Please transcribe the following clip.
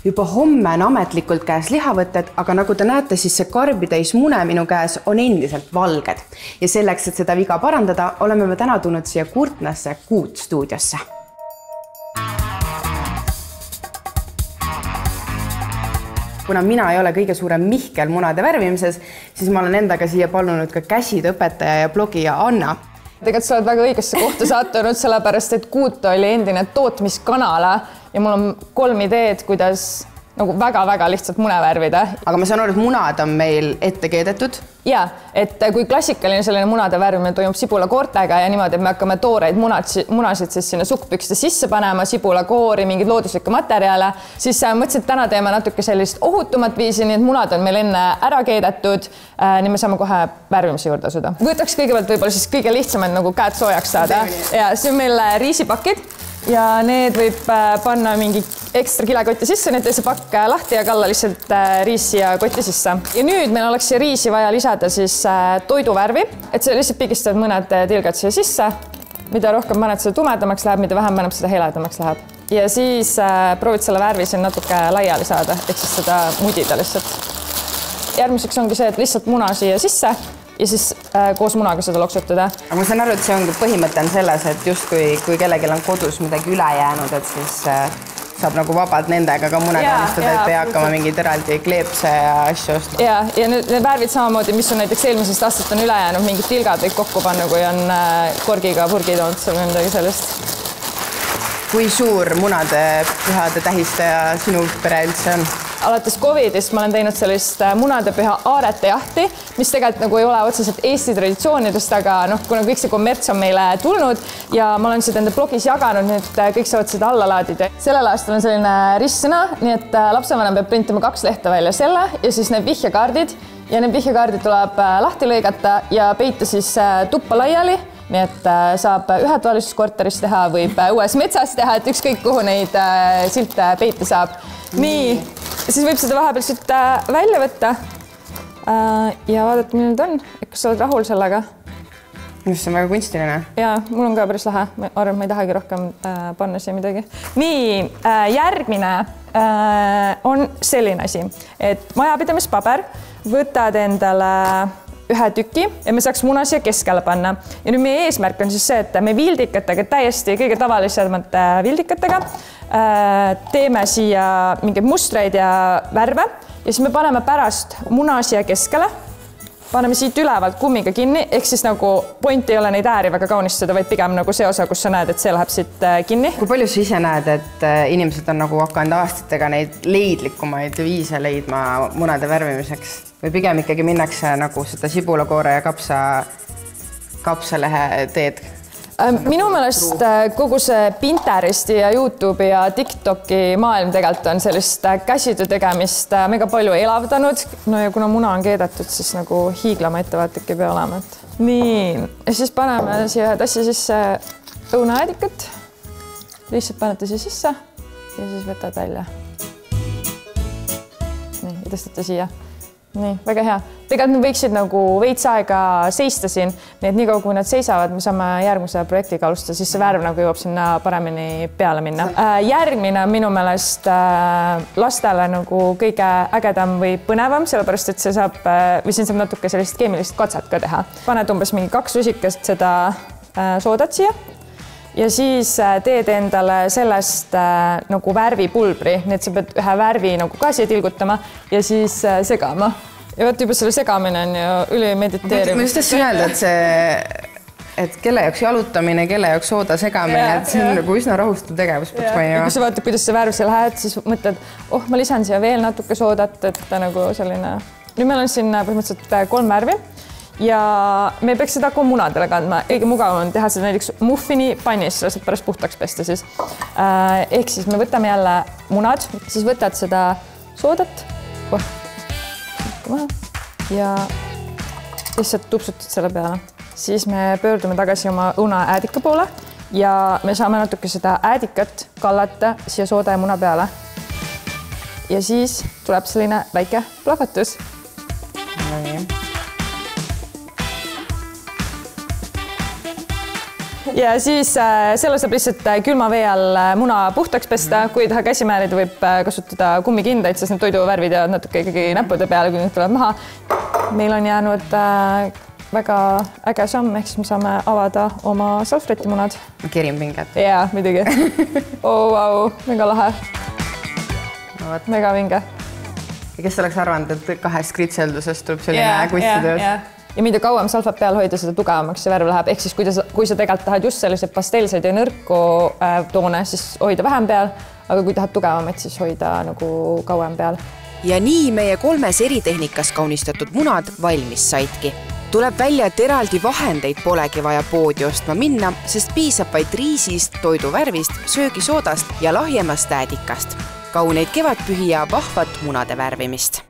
Juba homme on ametlikult käes lihavõtted, aga nagu te näete, siis see karbitäis mune minu käes on endiselt valged. Ja selleks, et seda viga parandada, oleme me täna tulnud siia Kurtnasse Kuut stuudiosse. Kuna mina ei ole kõige suurem Mihkel munade värvimises, siis ma olen endaga siia palunud ka käsitööõpetaja ja blogija Anna. Tegelikult sa oled väga õigesse kohta sattunud, sellepärast et Kuut oli endine tootmiskanala ja mul on 3 ideed, kuidas nagu väga-väga lihtsalt mune värvida. Aga ma saan aru, et munad on meil ette keedetud? Jaa, et kui klassikaline selline munade värvimine toimub sibulakoortega ja niimoodi, et me hakkame tooreid munasid siis sinna sukkpükste sisse panema, sibulakoori, mingeid looduslikke materjale, siis mõtlesin, et täna teeme natuke sellist ohutumat viisi, nii et munad on meil enne ära keedetud, nii me saame kohe värvimise juurde asuda. Võtaks kõigepealt võib-olla siis kõige lihtsamad nagu käed soojaks saada. Ja see on meil riisipakid ja need võib panna mingi ekstra kilekotti sisse, nüüd see pakk lahti ja kalla lihtsalt riisi ja kotti sisse. Ja nüüd meil oleks siia riisi vaja lisada siis toiduvärvi, et see lihtsalt pigistad mõned tilgad siia sisse. Mida rohkem paned, seda tumedamaks läheb, mida vähem paneb, seda heledamaks läheb. Ja siis proovid selle värvi siin natuke laiali saada, ehk siis seda mudida lihtsalt. Järgmiseks ongi see, et lihtsalt muna siia sisse ja siis koos munaga seda loksutada. Aga ma saan aru, et see ongi põhimõte on selles, et just kui kellelgi on kodus midagi üle jäänud, et siis saab nagu vabalt nendega ka mune kaanistada, et ei hakkama mingid eraldi kleepse ja asju ostma. Ja need värvid samamoodi, mis on näiteks eelmisest aastast on üle jäänud, mingid tilgad võib kokku panna, kui on korgiga purgid olnud seal või midagi sellist. Kui suur munade pühade tähistaja sinu pere üldse on? Alates Covidist ma olen teinud sellist munadepüha aarete jahti, mis tegelikult nagu ei ole otseselt Eesti traditsioonidest, aga kuna kõik see kommerts on meile tulnud ja ma olen seda enda blogis jaganud, nii et kõik saavad seda alla laadida. Sellel aastal on selline ristsõna, nii et lapsevanem peab printima 2 lehte välja selle ja siis need vihjekaardid ja need vihjekaardid tuleb lahti lõigata ja peita siis tuppa laiali. Nii et saab ühed valitsuskorteris teha, võib õues metsas teha, et ükskõik kuhu neid silte peita saab. Nii, siis võib seda vahepeal siit välja võtta ja vaadata, milline ta on. Kas sa oled rahul sellega? Just, see on väga kunstiline. Jaa, mul on ka päris lahe. Ma arvan, ma ei tahagi rohkem panna siia midagi. Nii, järgmine on selline asi, et majapidamispaber, võtad endale 1 tüki ja me saaks muna siia keskele panna. Ja nüüd meie eesmärk on siis see, et me vildikatega, täiesti kõige tavalisemate vildikatega teeme siia mingeid mustreid ja värve ja siis me paneme pärast muna siia keskele, paneme siit ülevalt kummiga kinni, ehk siis nagu point ei ole neid ääri väga kaunistada, vaid pigem nagu see osa, kus sa näed, et see läheb siit kinni. Kui palju sa ise näed, et inimesed on nagu hakanud aastatega neid leidlikumaid viise leidma munade värvimiseks? Või pigem ikkagi minnakse nagu seda sibulakoore ja kapsalehe teed? Minu meelest kogu see Pinteresti ja YouTube'i ja TikToki maailm tegelikult on sellist käsitöö tegemist mega palju elavdanud. No ja kuna muna on keedetud, siis nagu hiiglama ettevaatlik ei pea olema. Nii, ja siis paneme siia ühe tassi sisse õunaäädikat. Lihtsalt panete siia sisse ja siis võtad välja. Nii, ja tõstate siia. Nii, väga hea. Tegelikult nad võiksid nagu veits aega seista siin, nii et nii kaua, kui nad seisavad, me saame järgmise projektiga alustada, siis see värv nagu jõuab sinna paremini peale minna. Järgmine on minu meelest lastele nagu kõige ägedam või põnevam, sellepärast et see saab, või siin saab natuke sellist keemilist katset ka teha. Paned umbes mingi 2 rusikest seda soodat siia ja siis teed endale sellest nagu värvipulbri, nii et sa pead ühe värvi nagu ka siia tilgutama ja siis segama. Ja võt juba selle segamine on ju ülimediteeriv. Ma just tahtsin öelda, et kelle jaoks jalutamine, kelle jaoks sooda segamine, et see on nagu üsna rahustav tegevus. Ja kui sa vaatad, kuidas see värv seal lähed, siis mõtled, ma lisan siia veel natuke soodat, et ta nagu selline... Nüüd meil on siin põhimõtteliselt 3 värvi. Ja me peaks seda hakkama munadele kandma. Kõige mugav on teha seda näiteks muffini pannis, selles et pärast puhtaks pesta siis. Ehk siis me võtame jälle munad, siis võtad seda soodat ja lihtsalt tupsutad selle peale. Siis me pöördume tagasi oma õunaäädika poole ja me saame natuke seda äädikat kallata siia sooda ja muna peale. Ja siis tuleb selline väike plahvatus. ja siis selle saab lihtsalt külma vee all muna puhtaks pesta, kui ei taha käsi määrida, võib kasutada kummikindaid, sest need toiduvärvid jäävad natuke ikkagi näppude peale, kui need tulevad maha. Meil on jäänud väga äge samm, ehk siis me saame avada oma salvrätimunad. Kerin pinget. Jaa, midagi. Wow, mega lahe. Mega vinge. Ja kes oleks arvanud, et 2 kritseldusest tuleb selline kunstitöös? Ja mida kauem salvat peal hoida, seda tugevamaks see värv läheb. Ehk siis, kui sa tegelikult tahad just sellised pastelseid ja nõrku toone, siis hoida vähem peal, aga kui tahad tugevamat, siis hoida nagu kauem peal. Ja nii meie 3 eritehnikas kaunistatud munad valmis saidki. Tuleb välja, et eraldi vahendeid polegi vaja poodi ostma minna, sest piisab vaid riisist, toiduvärvist, söögisoodast ja lahjemast äädikast. Kauneid kevadpühi ja vahvat munade värvimist!